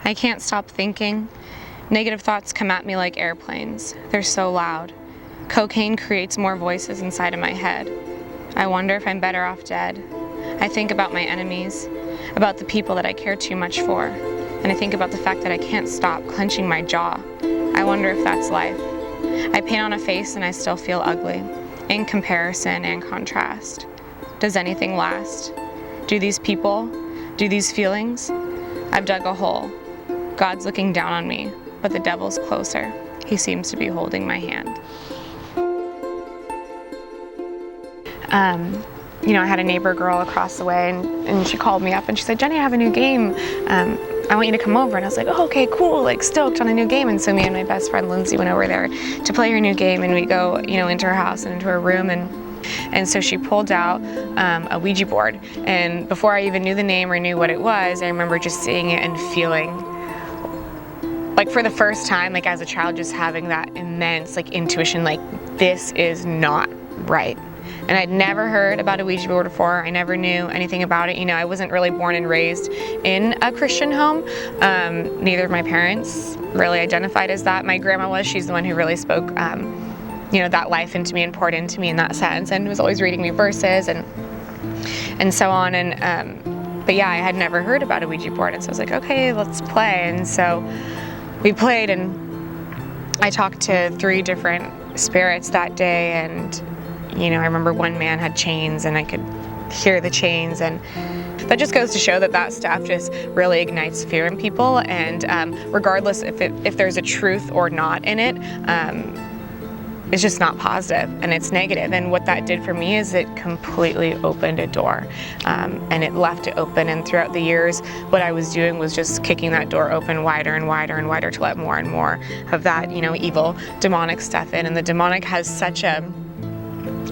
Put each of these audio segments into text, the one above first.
I can't stop thinking. Negative thoughts come at me like airplanes. They're so loud. Cocaine creates more voices inside of my head. I wonder if I'm better off dead. I think about my enemies, about the people that I care too much for, and I think about the fact that I can't stop clenching my jaw. I wonder if that's life. I paint on a face and I still feel ugly, in comparison and contrast. Does anything last? Do these people? Do these feelings? I've dug a hole. God's looking down on me, but the devil's closer. He seems to be holding my hand. I had a neighbor girl across the way, and she called me up and she said, "Jenny, I have a new game. I want you to come over." And I was like, "Oh, okay, cool, like stoked on a new game." And so me and my best friend Lindsay went over there to play her new game, and we go, into her house and into her room, and so she pulled out a Ouija board. And before I even knew the name or knew what it was, I remember just seeing it and feeling, like for the first time, like as a child, just having that immense intuition, like this is not right. And I'd never heard about a Ouija board before. I never knew anything about it. I wasn't really born and raised in a Christian home. Neither of my parents really identified as that. My grandma was. She's the one who really spoke, that life into me and poured into me in that sense, and was always reading me verses and so on. But yeah, I had never heard about a Ouija board, and so I was like, okay, let's play. And so we played, and I talked to 3 different spirits that day, and I remember one man had chains, and I could hear the chains, and that just goes to show that stuff just really ignites fear in people, and regardless if there's a truth or not in it, it's just not positive, and it's negative. And what that did for me is it completely opened a door, and it left it open, and throughout the years what I was doing was just kicking that door open wider and wider and wider to let more and more of that evil demonic stuff in. And the demonic has such a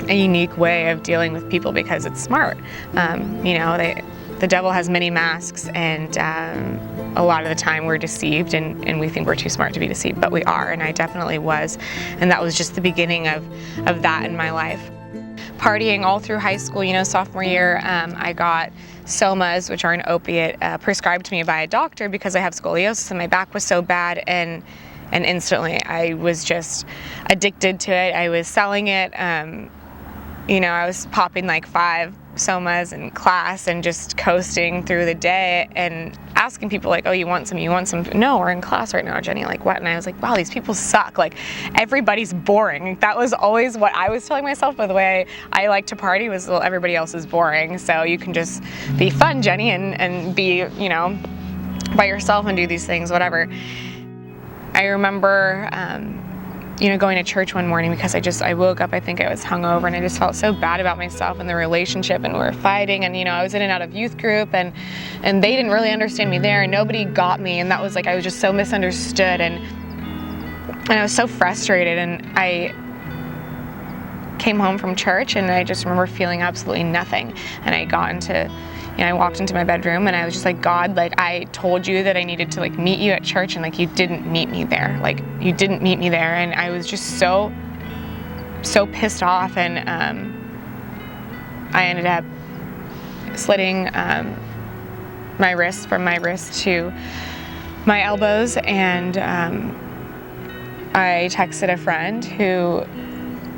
unique way of dealing with people because it's smart. The devil has many masks, and a lot of the time we're deceived, and we think we're too smart to be deceived, but we are, and I definitely was. And that was just the beginning of that in my life. Partying all through high school, sophomore year, I got somas, which are an opiate, prescribed to me by a doctor because I have scoliosis and my back was so bad, and instantly I was just addicted to it. I was selling it. I was popping like 5 somas in class and just coasting through the day and asking people like, "Oh, you want some? You want some?" "No, we're in class right now, Jenny." Like, what? And I was like, wow, these people suck. Like, everybody's boring. That was always what I was telling myself. By the way, I like to party was, well, everybody else is boring. So you can just be fun, Jenny, and be, by yourself and do these things, whatever. I remember, going to church one morning because I woke up, I think I was hungover, and I just felt so bad about myself and the relationship, and we were fighting, and I was in and out of youth group, and they didn't really understand me there, and nobody got me, and that was I was just so misunderstood, and I was so frustrated, and I came home from church, and I just remember feeling absolutely nothing, and I got into I walked into my bedroom, and I was just like, "God, I told you that I needed to meet you at church, and you didn't meet me there. You didn't meet me there." And I was just so pissed off, and I ended up slitting my wrist from my wrist to my elbows, and I texted a friend who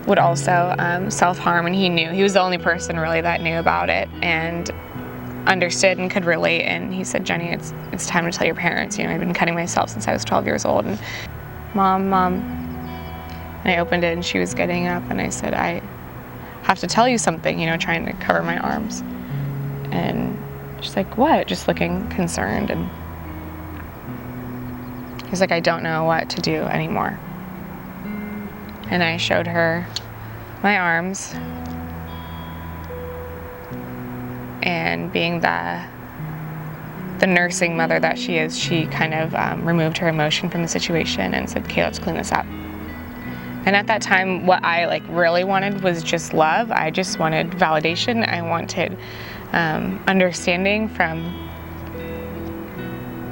would also self-harm, and he was the only person really that knew about it and understood and could relate, and he said, "Jenny, it's time to tell your parents. I've been cutting myself since I was 12 years old." And mom, and I opened it, and she was getting up, and I said, "I have to tell you something," trying to cover my arms. And she's like, "What?" Just looking concerned, and he's like, "I don't know what to do anymore." And I showed her my arms, and being the nursing mother that she is, she kind of removed her emotion from the situation and said, "Okay, let's clean this up." And at that time, what I really wanted was just love. I just wanted validation. I wanted understanding from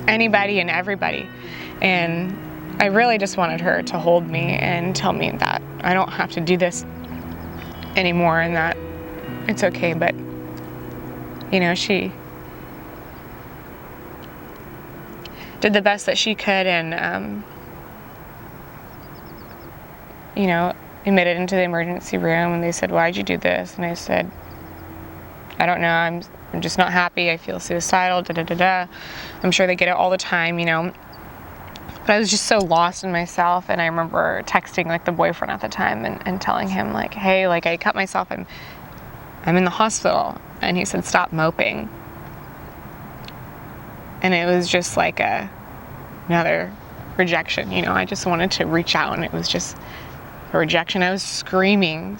anybody and everybody. And I really just wanted her to hold me and tell me that I don't have to do this anymore, and that it's okay. But she did the best that she could, and you know, admitted into the emergency room, and they said, "Why'd you do this?" And I said, "I don't know, I'm just not happy, I feel suicidal, da da da da." I'm sure they get it all the time, you know. But I was just so lost in myself, and I remember texting like the boyfriend at the time and telling him like, "Hey, like I cut myself, I'm in the hospital." And he said, "Stop moping." And it was just like another rejection, you know. I just wanted to reach out, and it was just a rejection. I was screaming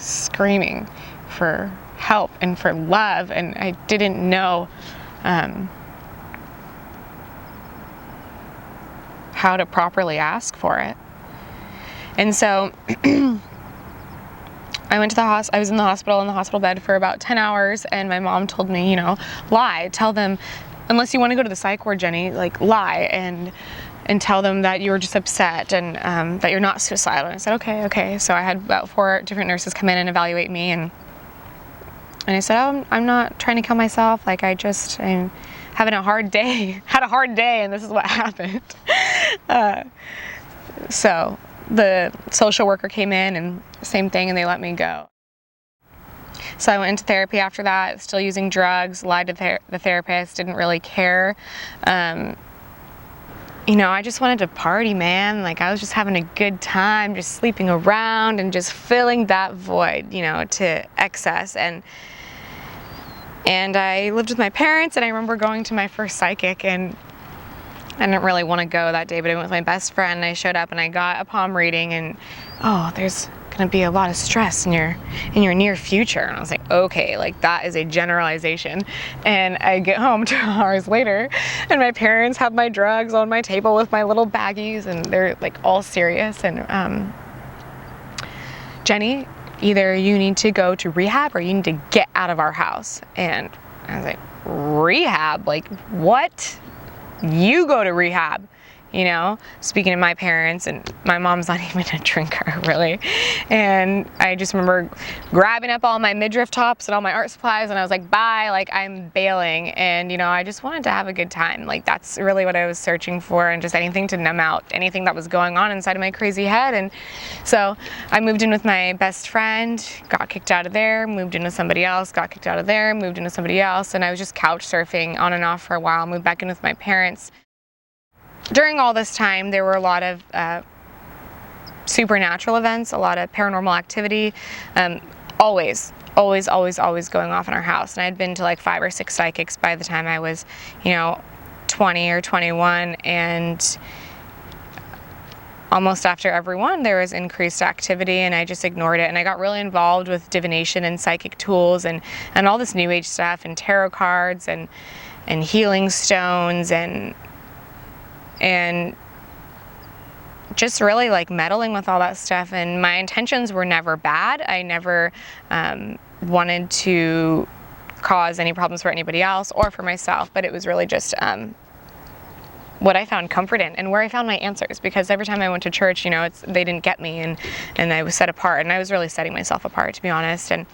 for help and for love, and I didn't know how to properly ask for it. And so I went to the I was in the hospital bed for about 10 hours, and my mom told me, you know, lie, tell them, unless you want to go to the psych ward, Jenny, like lie and tell them that you were just upset and that you're not suicidal. And I said, okay. So I had about 4 different nurses come in and evaluate me, and I said, "Oh, I'm not trying to kill myself. Like I'm having a hard day, had a hard day, and this is what happened." So the social worker came in, and same thing, and they let me go. So I went into therapy after that, still using drugs, lied to the therapist, didn't really care. You know, I just wanted to party, man. Like I was just having a good time, just sleeping around and just filling that void, you know, to excess. And I lived with my parents, and I remember going to my first psychic, and I didn't really want to go that day, but I went with my best friend, and I showed up and I got a palm reading, and "Oh, there's gonna be a lot of stress in your near future." And I was like, okay, like that is a generalization. And I get home 2 hours later, and my parents have my drugs on my table with my little baggies, and they're like all serious, and "Jenny, either you need to go to rehab or you need to get out of our house." And I was like, "Rehab? Like what? You go to rehab." You know, speaking to my parents, and my mom's not even a drinker really. And I just remember grabbing up all my midriff tops and all my art supplies, and I was like, bye, like I'm bailing. And you know, I just wanted to have a good time. Like that's really what I was searching for, and just anything to numb out anything that was going on inside of my crazy head. And so I moved in with my best friend, got kicked out of there, moved in with somebody else, got kicked out of there, moved in with somebody else, and I was just couch surfing on and off for a while, moved back in with my parents. During all this time, there were a lot of supernatural events, a lot of paranormal activity, always going off in our house. And I had been to like 5 or 6 psychics by the time I was, you know, 20 or 21, and almost after every one there was increased activity, and I just ignored it. And I got really involved with divination and psychic tools and all this new age stuff, and tarot cards and healing stones, and just really like meddling with all that stuff. And my intentions were never bad. I never wanted to cause any problems for anybody else or for myself, but it was really just what I found comfort in and where I found my answers, because every time I went to church, you know, they didn't get me, and I was set apart, and I was really setting myself apart, to be honest. And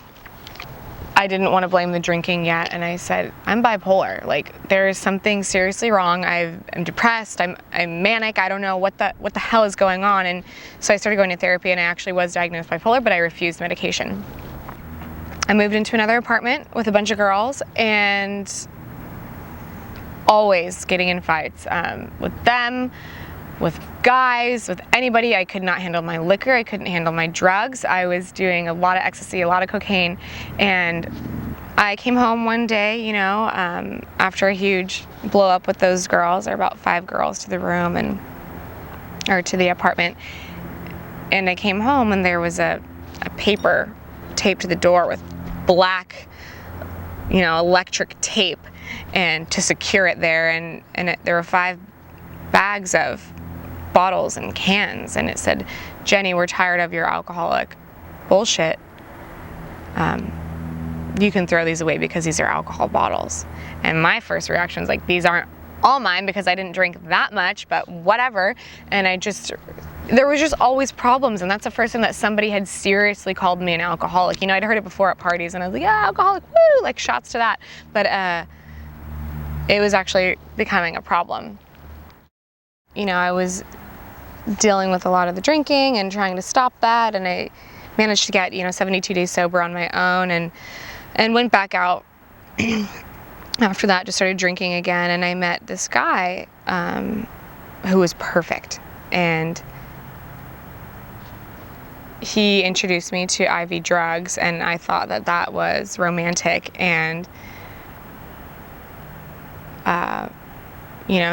I didn't want to blame the drinking yet, and I said, I'm bipolar. Like there is something seriously wrong. I'm depressed. I'm manic. I don't know what the hell is going on. And so I started going to therapy, and I actually was diagnosed bipolar, but I refused medication. I moved into another apartment with a bunch of girls, and always getting in fights with them, with guys, with anybody. I could not handle my liquor. I couldn't handle my drugs. I was doing a lot of ecstasy, a lot of cocaine. And I came home one day, you know, after a huge blow up with those girls. There were about 5 girls to the room, or to the apartment. And I came home, and there was a paper taped to the door with black, you know, electric tape, and to secure it there. And there were 5 bags of bottles and cans, and it said, Jenny, we're tired of your alcoholic bullshit. You can throw these away because these are alcohol bottles. And my first reaction was like, these aren't all mine because I didn't drink that much, but whatever. And there was just always problems, and that's the first time that somebody had seriously called me an alcoholic. You know, I'd heard it before at parties, and I was like, yeah, alcoholic, woo, like shots to that. But it was actually becoming a problem. You know, I was dealing with a lot of the drinking and trying to stop that, and I managed to get, 72 days sober on my own, and went back out after that, just started drinking again, and I met this guy who was perfect, and he introduced me to IV drugs, and I thought that that was romantic, and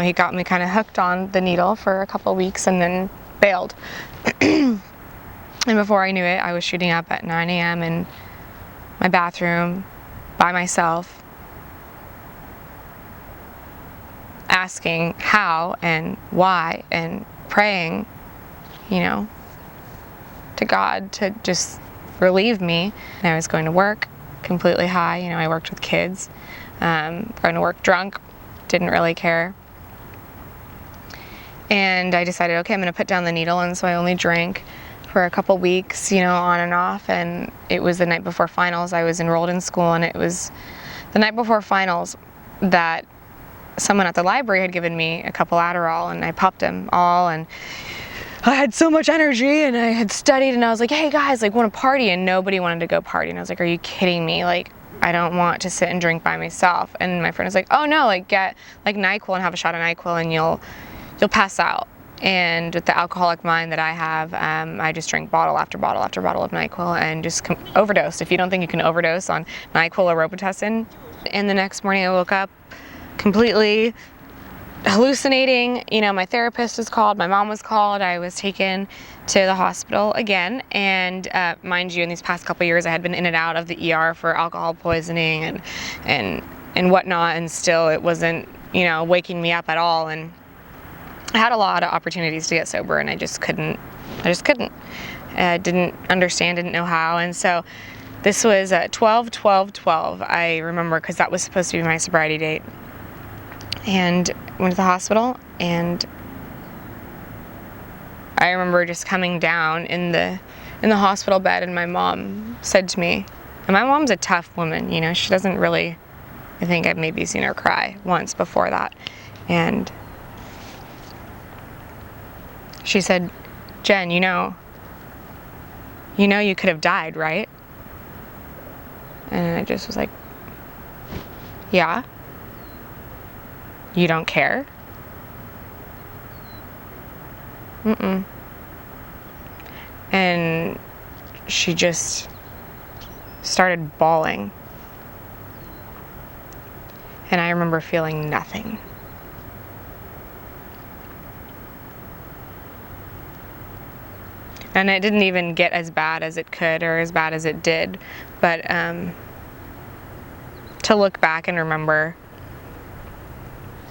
he got me kind of hooked on the needle for a couple weeks and then bailed. And before I knew it, I was shooting up at 9 a.m. in my bathroom by myself, asking how and why, and praying, to God to just relieve me. And I was going to work completely high. I worked with kids, going to work drunk, didn't really care. And I decided, okay, I'm going to put down the needle, and so I only drank for a couple weeks, on and off, and it was the night before finals. I was enrolled in school, and it was the night before finals that someone at the library had given me a couple Adderall, and I popped them all, and I had so much energy, and I had studied, and I was like, hey guys, want to party? And nobody wanted to go party, and I was like, are you kidding me? I don't want to sit and drink by myself. And my friend was like, oh no, get NyQuil and have a shot of NyQuil, and you'll pass out. And with the alcoholic mind that I have, I just drank bottle after bottle after bottle of NyQuil and just overdosed. If you don't think you can overdose on NyQuil or Robitussin. And the next morning I woke up completely hallucinating. My therapist was called, my mom was called, I was taken to the hospital again. And mind you, in these past couple years I had been in and out of the ER for alcohol poisoning and whatnot, and still it wasn't, waking me up at all. And I had a lot of opportunities to get sober, and I just couldn't. Didn't understand, didn't know how. And so this was 12/12/12, I remember, because that was supposed to be my sobriety date. And went to the hospital, and I remember just coming down in the hospital bed, and my mom said to me, and my mom's a tough woman, she doesn't really, I think I've maybe seen her cry once before that. And she said, Jen, you know you could have died, right? And I just was like, yeah. You don't care? Mm-mm. And she just started bawling. And I remember feeling nothing. And it didn't even get as bad as it could, or as bad as it did. But to look back and remember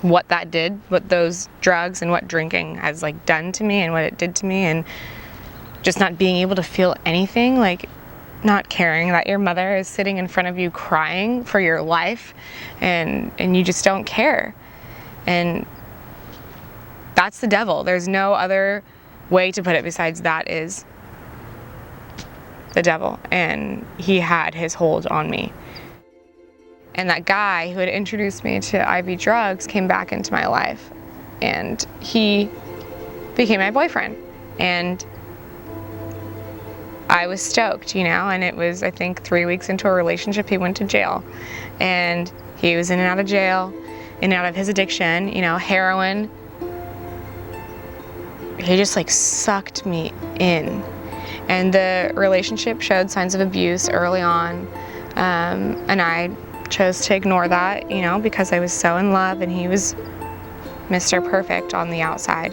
what that did, what those drugs and what drinking has done to me, and what it did to me, and just not being able to feel anything, not caring that your mother is sitting in front of you crying for your life, and you just don't care. And that's the devil. There's no other way to put it besides that is the devil, and he had his hold on me. And that guy who had introduced me to IV drugs came back into my life, and he became my boyfriend, and I was stoked, and it was, I think, 3 weeks into a relationship, he went to jail, and he was in and out of jail, in and out of his addiction, heroin. He just sucked me in, and the relationship showed signs of abuse early on, and I chose to ignore that, because I was so in love, and he was Mr. Perfect on the outside.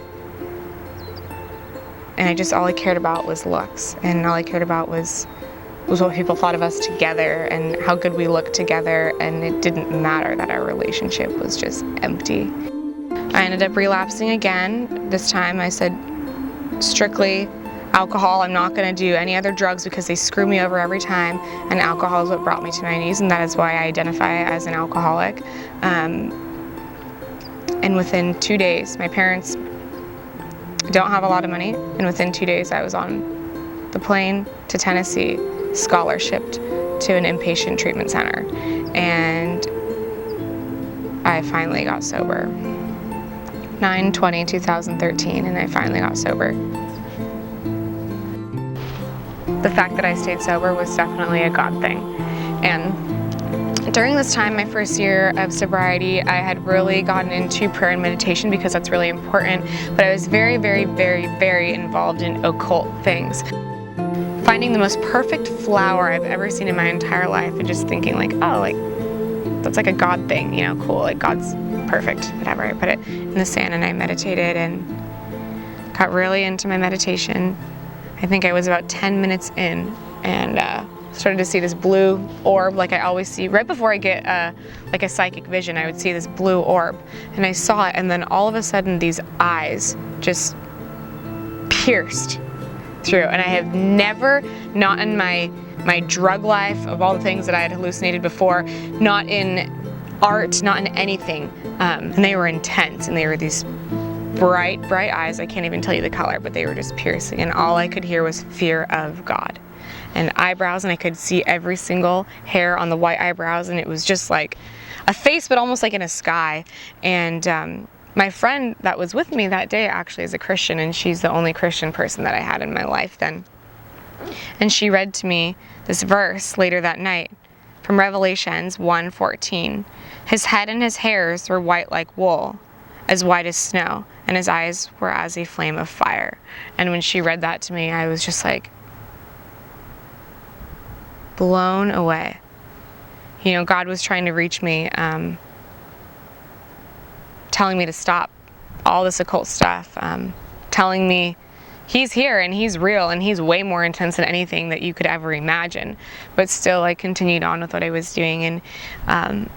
And all I cared about was looks, and all I cared about was what people thought of us together and how good we looked together, and it didn't matter that our relationship was just empty. I ended up relapsing again. This time I said, strictly alcohol. I'm not going to do any other drugs because they screw me over every time, and alcohol is what brought me to my knees, and that is why I identify as an alcoholic. And within 2 days, my parents don't have a lot of money, and within 2 days I was on the plane to Tennessee, scholarshiped to an inpatient treatment center, and I finally got sober. 9/20/2013, and I finally got sober. The fact that I stayed sober was definitely a God thing. And during this time, my first year of sobriety, I had really gotten into prayer and meditation because that's really important, but I was very, very, very, very involved in occult things. Finding the most perfect flower I've ever seen in my entire life and just thinking like, oh, like, that's like a God thing, you know, cool, like God's perfect, whatever. I put it in the sand and I meditated and got really into my meditation. I think I was about 10 minutes in and started to see this blue orb like I always see. Right before I get like a psychic vision, I would see this blue orb. And I saw it, and then all of a sudden these eyes just pierced through. And I have never, not in my drug life, of all the things that I had hallucinated before, not in art, not in anything. And they were intense, and they were these bright, bright eyes. I can't even tell you the color, but they were just piercing, and all I could hear was fear of God. And eyebrows, and I could see every single hair on the white eyebrows, and it was just like a face, but almost like in a sky. And my friend that was with me that day actually is a Christian, and she's the only Christian person that I had in my life then. And she read to me this verse later that night from Revelations 1:14. His head and his hairs were white like wool, as white as snow, and his eyes were as a flame of fire. And when she read that to me, I was just like blown away. You know, God was trying to reach me, telling me to stop all this occult stuff, telling me he's here and he's real and he's way more intense than anything that you could ever imagine. But still, I continued on with what I was doing. And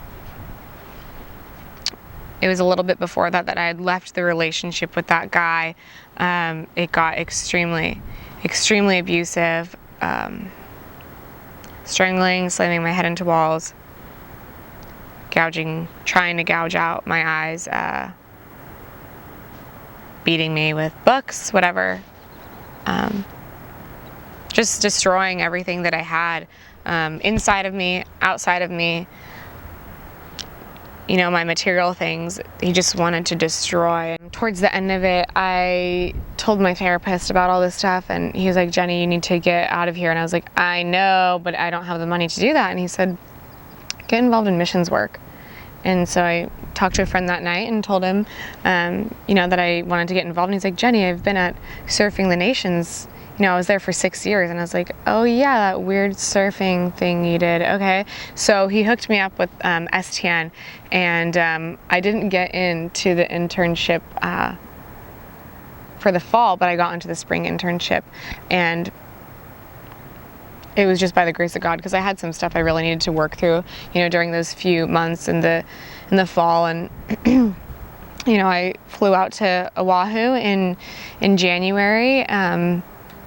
it was a little bit before that I had left the relationship with that guy. It got extremely, extremely abusive, strangling, slamming my head into walls, gouging, trying to gouge out my eyes, beating me with books, whatever. Just destroying everything that I had, inside of me, outside of me. You know, my material things, he just wanted to destroy. And towards the end of it, I told my therapist about all this stuff, and he was like, Jenny, you need to get out of here. And I was like, I know, but I don't have the money to do that. And he said, get involved in missions work. And so I talked to a friend that night and told him, you know, that I wanted to get involved. And he's like, Jenny, I've been at Surfing the Nations. You know, I was there for 6 years. And I was like, oh yeah, that weird surfing thing you did. Okay. So he hooked me up with STN, and I didn't get into the internship for the fall, but I got into the spring internship. And it was just by the grace of God, because I had some stuff I really needed to work through, you know, during those few months in the fall. And you know, I flew out to Oahu in January,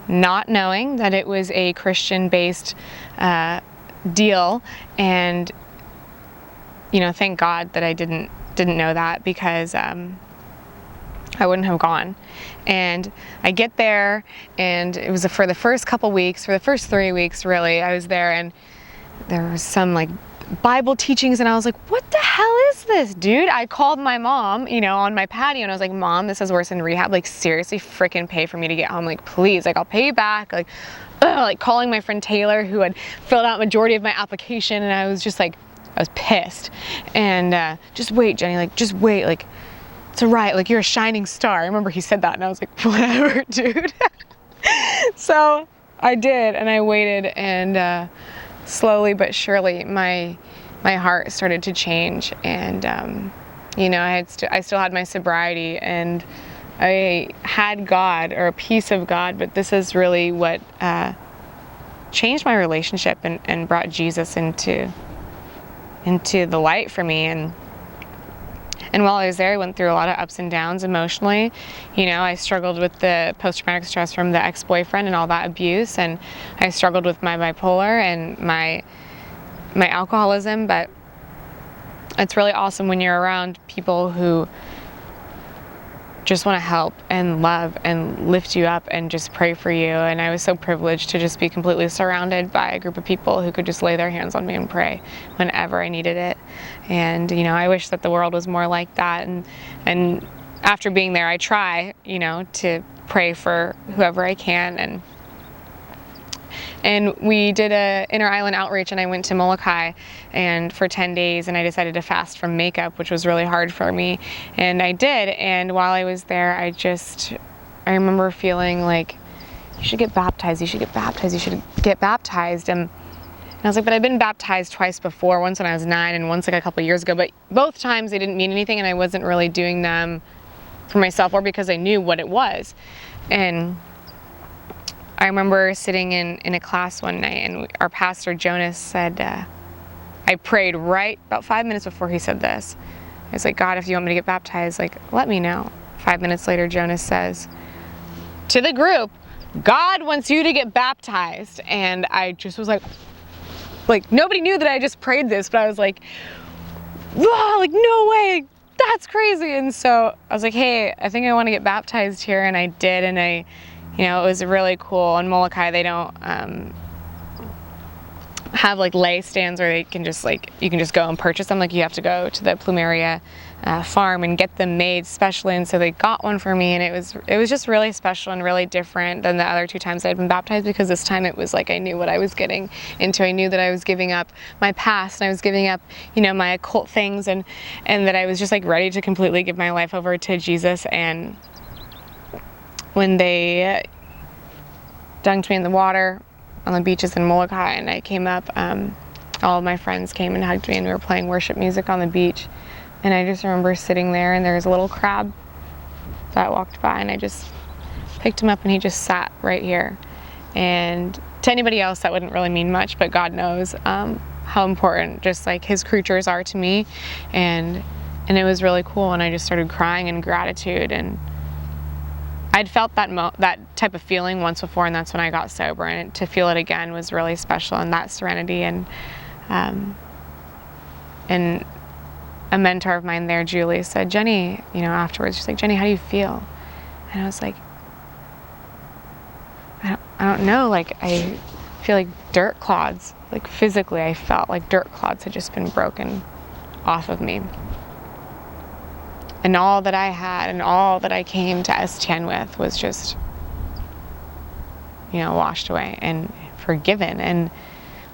not knowing that it was a Christian-based deal. And you know, thank God that I didn't know that, because I wouldn't have gone. And I get there, and it was for the first couple weeks, for the first 3 weeks really, I was there, and there was some like Bible teachings, and I was like, what the hell is this, dude? I called my mom, you know, on my patio, and I was like, Mom, this is worse than rehab. Like, seriously, freaking pay for me to get home. Like, please, like, I'll pay you back. Like, like calling my friend Taylor, who had filled out majority of my application, and I was just like, I was pissed. And just wait, Jenny, like, just wait, like, it's all right, like, you're a shining star. I remember he said that, and I was like, whatever, dude. So I did, and I waited, and slowly but surely my heart started to change. And you know, I still had my sobriety, and I had God, or a piece of God, but this is really what changed my relationship and brought Jesus into the light for me. And while I was there, I went through a lot of ups and downs emotionally. You know, I struggled with the post-traumatic stress from the ex-boyfriend and all that abuse, and I struggled with my bipolar and my alcoholism. But it's really awesome when you're around people who just want to help and love and lift you up and just pray for you. And I was so privileged to just be completely surrounded by a group of people who could just lay their hands on me and pray whenever I needed it. And you know, I wish that the world was more like that. And after being there, I try, to pray for whoever I can. And we did a inter-island outreach, and I went to Molokai and for 10 days, and I decided to fast from makeup, which was really hard for me. And I did. And while I was there, I remember feeling like, you should get baptized, you should get baptized, you should get baptized. And I was like, but I've been baptized twice before, once when I was 9 and once like a couple years ago, but both times they didn't mean anything, and I wasn't really doing them for myself or because I knew what it was. And I remember sitting in a class one night, and our pastor Jonas said, I prayed right about 5 minutes before he said this. I was like, God, if you want me to get baptized, like, let me know. 5 minutes later, Jonas says to the group, God wants you to get baptized. And I just was like nobody knew that I just prayed this, but I was like, wow, like, no way, that's crazy. And so I was like, hey, I think I want to get baptized here. And I did. And it was really cool. In Molokai, they don't have like lay stands where you can just go and purchase them. Like, you have to go to the Plumeria farm and get them made specially. And so they got one for me, and it was just really special and really different than the other 2 times I'd been baptized, because this time it was like I knew what I was getting into. I knew that I was giving up my past, and I was giving up, my occult things, and that I was just like ready to completely give my life over to Jesus. And when they dunked me in the water on the beaches in Molokai, and I came up, all of my friends came and hugged me, and we were playing worship music on the beach. And I just remember sitting there, and there was a little crab that walked by, and I just picked him up, and he just sat right here. And to anybody else, that wouldn't really mean much, but God knows how important just like his creatures are to me. And it was really cool, and I just started crying in gratitude. And I'd felt that type of feeling once before, and that's when I got sober, and to feel it again was really special, and that serenity. And a mentor of mine there, Julie, said, Jenny, afterwards, she's like, Jenny, how do you feel? And I was like, I don't know, like, I feel like dirt clods, like physically I felt like dirt clods had just been broken off of me. And all that I had and all that I came to STN with was just, washed away and forgiven. And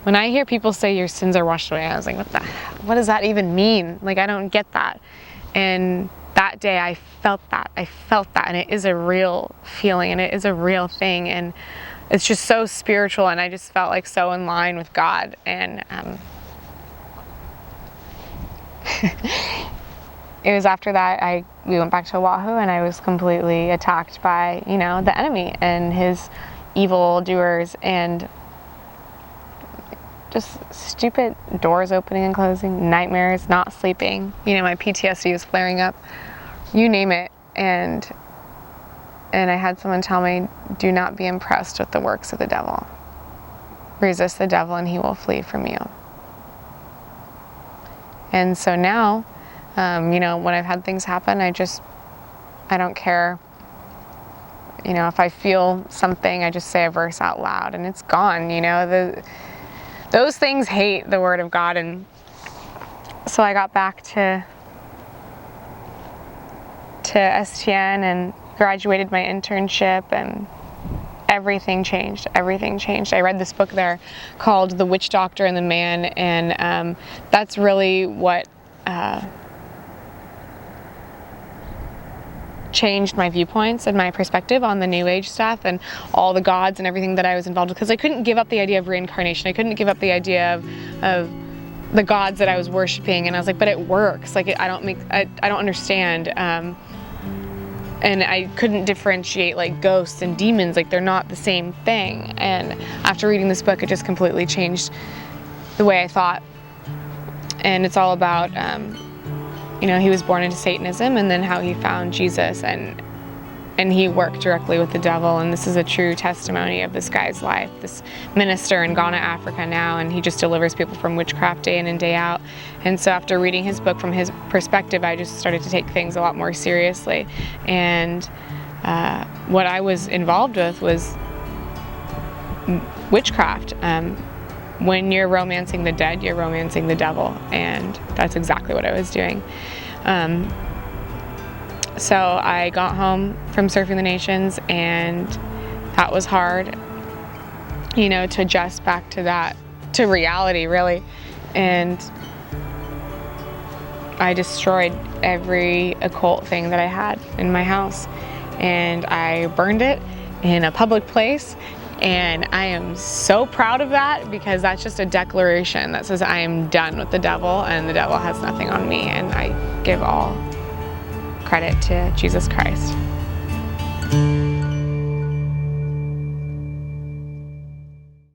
when I hear people say your sins are washed away, I was like, what does that even mean? Like, I don't get that. And that day I felt that. And it is a real feeling, and it is a real thing. And it's just so spiritual, and I just felt like so in line with God. And it was after that we went back to Oahu, and I was completely attacked by, the enemy and his evil doers, and just stupid doors opening and closing, nightmares, not sleeping. My PTSD was flaring up, you name it. And I had someone tell me, do not be impressed with the works of the devil. Resist the devil and he will flee from you. And so now, when I've had things happen, I don't care. If I feel something, I just say a verse out loud, and it's gone. Those things hate the word of God. And so I got back to STN and graduated my internship, and everything changed. I read this book there called The Witch Doctor and the Man, and that's really what changed my viewpoints and my perspective on the New Age stuff and all the gods and everything that I was involved with, because I couldn't give up the idea of reincarnation. I couldn't give up the idea of the gods that I was worshiping, and I was like, but it works. Like, I don't understand. And I couldn't differentiate like ghosts and demons, like they're not the same thing. And after reading this book, it just completely changed the way I thought. And it's all about he was born into Satanism, and then how he found Jesus, and he worked directly with the devil. And this is a true testimony of this guy's life, this minister in Ghana, Africa now, and he just delivers people from witchcraft day in and day out. And so after reading his book from his perspective, I just started to take things a lot more seriously. And what I was involved with was witchcraft. When you're romancing the dead, you're romancing the devil, and that's exactly what I was doing. So I got home from Surfing the Nations, and that was hard, you know, to adjust back to that, to reality really. And I destroyed every occult thing that I had in my house, and I burned it in a public place. And I am so proud of that, because that's just a declaration that says I am done with the devil and the devil has nothing on me, and I give all credit to Jesus Christ.